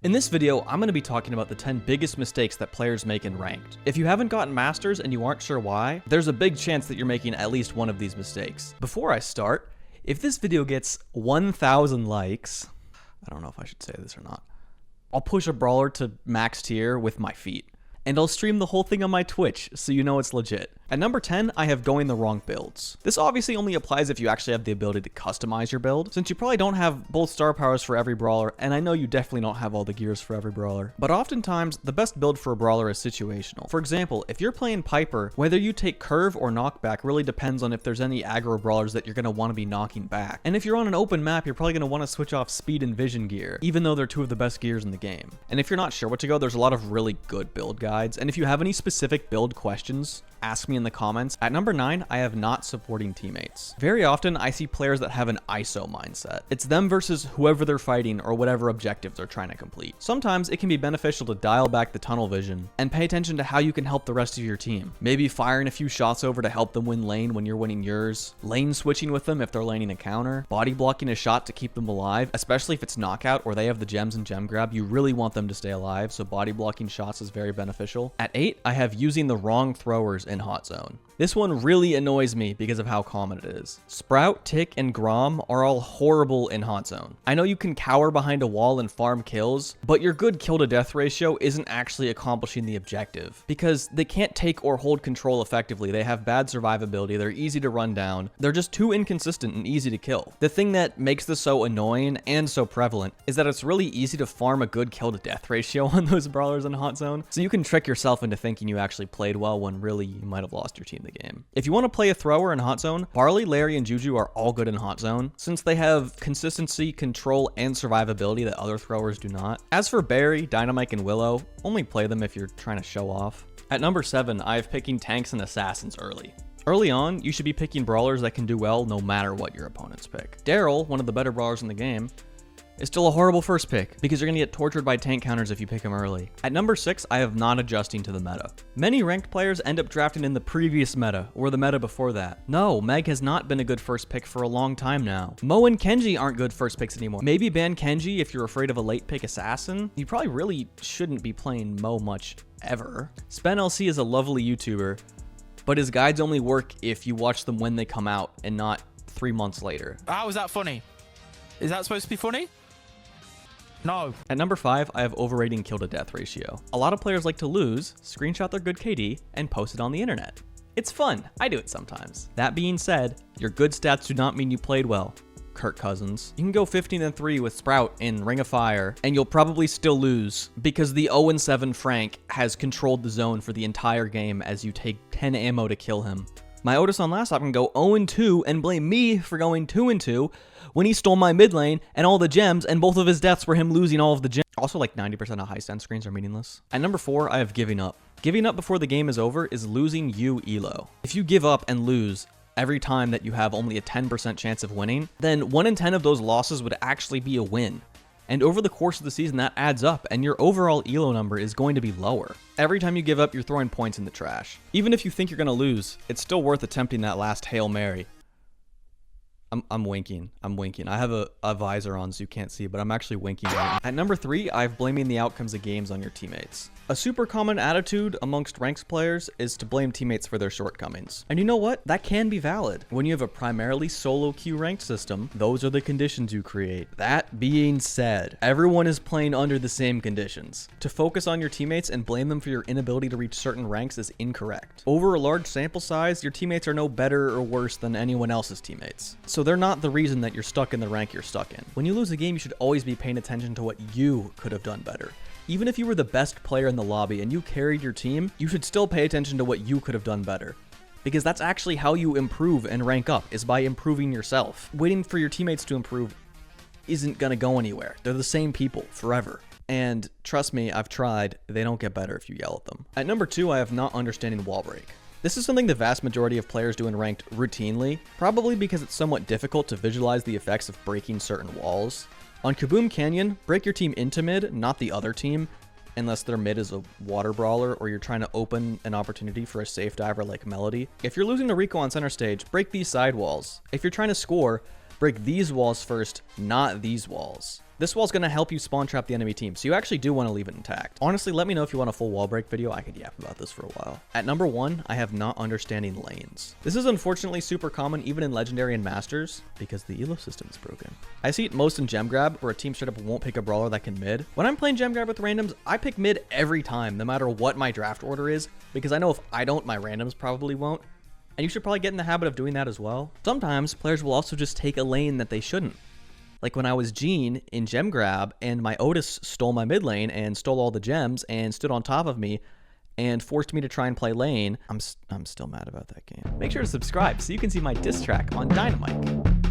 In this video, I'm going to be talking about the 10 biggest mistakes that players make in ranked. If you haven't gotten masters and you aren't sure why, there's a big chance that you're making at least one of these mistakes. Before I start, if this video gets 1,000 likes, I don't know if I should say this or not, I'll push a brawler to max tier with my feet. And I'll stream the whole thing on my Twitch, so you know it's legit. At number 10, I have going the wrong builds. This obviously only applies if you actually have the ability to customize your build, since you probably don't have both star powers for every brawler, and I know you definitely don't have all the gears for every brawler. But oftentimes, the best build for a brawler is situational. For example, if you're playing Piper, whether you take curve or knockback really depends on if there's any aggro brawlers that you're going to want to be knocking back. And if you're on an open map, you're probably going to want to switch off speed and vision gear, even though they're two of the best gears in the game. And if you're not sure what to go, there's a lot of really good build guides, and if you have any specific build questions, ask me in the comments. At number 9, I have not supporting teammates. Very often, I see players that have an ISO mindset. It's them versus whoever they're fighting or whatever objective they're trying to complete. Sometimes it can be beneficial to dial back the tunnel vision and pay attention to how you can help the rest of your team. Maybe firing a few shots over to help them win lane when you're winning yours, lane switching with them if they're laning a counter, body blocking a shot to keep them alive, especially if it's knockout or they have the gems and gem grab. You really want them to stay alive, so body blocking shots is very beneficial. At 8, I have using the wrong throwers in hot zone. This one really annoys me because of how common it is. Sprout, Tick, and Grom are all horrible in hot zone. I know you can cower behind a wall and farm kills, but your good kill to death ratio isn't actually accomplishing the objective because they can't take or hold control effectively. They have bad survivability, they're easy to run down, they're just too inconsistent and easy to kill. The thing that makes this so annoying and so prevalent is that it's really easy to farm a good kill to death ratio on those brawlers in hot zone, so you can trick yourself into thinking you actually played well when really you might have lost your team the game. If you want to play a thrower in hot zone, Barley, Larry, and Juju are all good in hot zone since they have consistency, control, and survivability that other throwers do not. As for Barry, Dynamite, and Willow, only play them if you're trying to show off. At number 7, I have picking tanks and assassins early. Early on, you should be picking brawlers that can do well no matter what your opponents pick. Daryl, one of the better brawlers in the game, is still a horrible first pick because you're going to get tortured by tank counters if you pick him early. At number 6, I have not adjusting to the meta. Many ranked players end up drafting in the previous meta or the meta before that. No, Meg has not been a good first pick for a long time now. Mo and Kenji aren't good first picks anymore. Maybe ban Kenji if you're afraid of a late pick assassin. You probably really shouldn't be playing Mo much ever. Spen LC is a lovely YouTuber, but his guides only work if you watch them when they come out and not 3 months later. How is that funny? Is that supposed to be funny? No. At number 5, I have overrating kill to death ratio. A lot of players like to lose, screenshot their good KD, and post it on the internet. It's fun. I do it sometimes. That being said, your good stats do not mean you played well. Kirk Cousins. You can go 15-3 with Sprout in Ring of Fire, and you'll probably still lose because the 0-7 Frank has controlled the zone for the entire game as you take 10 ammo to kill him. My Otis on last op can go 0-2 and blame me for going 2-2 when he stole my mid lane and all the gems, and both of his deaths were him losing all of the gems. Also, like 90% of high stand screens are meaningless. At number 4, I have giving up. Giving up before the game is over is losing you elo. If you give up and lose every time that you have only a 10% chance of winning, then 1 in 10 of those losses would actually be a win. And over the course of the season, that adds up, and your overall elo number is going to be lower. Every time you give up, you're throwing points in the trash. Even if you think you're going to lose, it's still worth attempting that last Hail Mary. I'm winking. I have a visor on so you can't see, but I'm actually winking right now. At number 3, I have blaming the outcomes of games on your teammates. A super common attitude amongst ranks players is to blame teammates for their shortcomings. And you know what? That can be valid. When you have a primarily solo queue ranked system, those are the conditions you create. That being said, everyone is playing under the same conditions. To focus on your teammates and blame them for your inability to reach certain ranks is incorrect. Over a large sample size, your teammates are no better or worse than anyone else's teammates. So they're not the reason that you're stuck in the rank you're stuck in. When you lose a game, you should always be paying attention to what you could have done better. Even if you were the best player in the lobby and you carried your team, you should still pay attention to what you could have done better. Because that's actually how you improve and rank up, is by improving yourself. Waiting for your teammates to improve isn't gonna go anywhere. They're the same people forever. And trust me, I've tried, they don't get better if you yell at them. At number 2, I have not understanding wall break. This is something the vast majority of players do in ranked routinely, probably because it's somewhat difficult to visualize the effects of breaking certain walls. On Kaboom Canyon, break your team into mid, not the other team, unless their mid is a water brawler or you're trying to open an opportunity for a safe diver like Melody. If you're losing to Rico on center stage, break these side walls. If you're trying to score, break these walls first, not these walls. This wall's going to help you spawn trap the enemy team, so you actually do want to leave it intact. Honestly, let me know if you want a full wall break video. I could yap about this for a while. At number 1, I have not understanding lanes. This is unfortunately super common even in Legendary and Masters because the elo system is broken. I see it most in Gem Grab where a team straight up won't pick a brawler that can mid. When I'm playing Gem Grab with randoms, I pick mid every time, no matter what my draft order is, because I know if I don't, my randoms probably won't. And you should probably get in the habit of doing that as well. Sometimes players will also just take a lane that they shouldn't. Like when I was Gene in Gem Grab and my Otis stole my mid lane and stole all the gems and stood on top of me and forced me to try and play lane. I'm still mad about that game. Make sure to subscribe so you can see my diss track on Dynamite.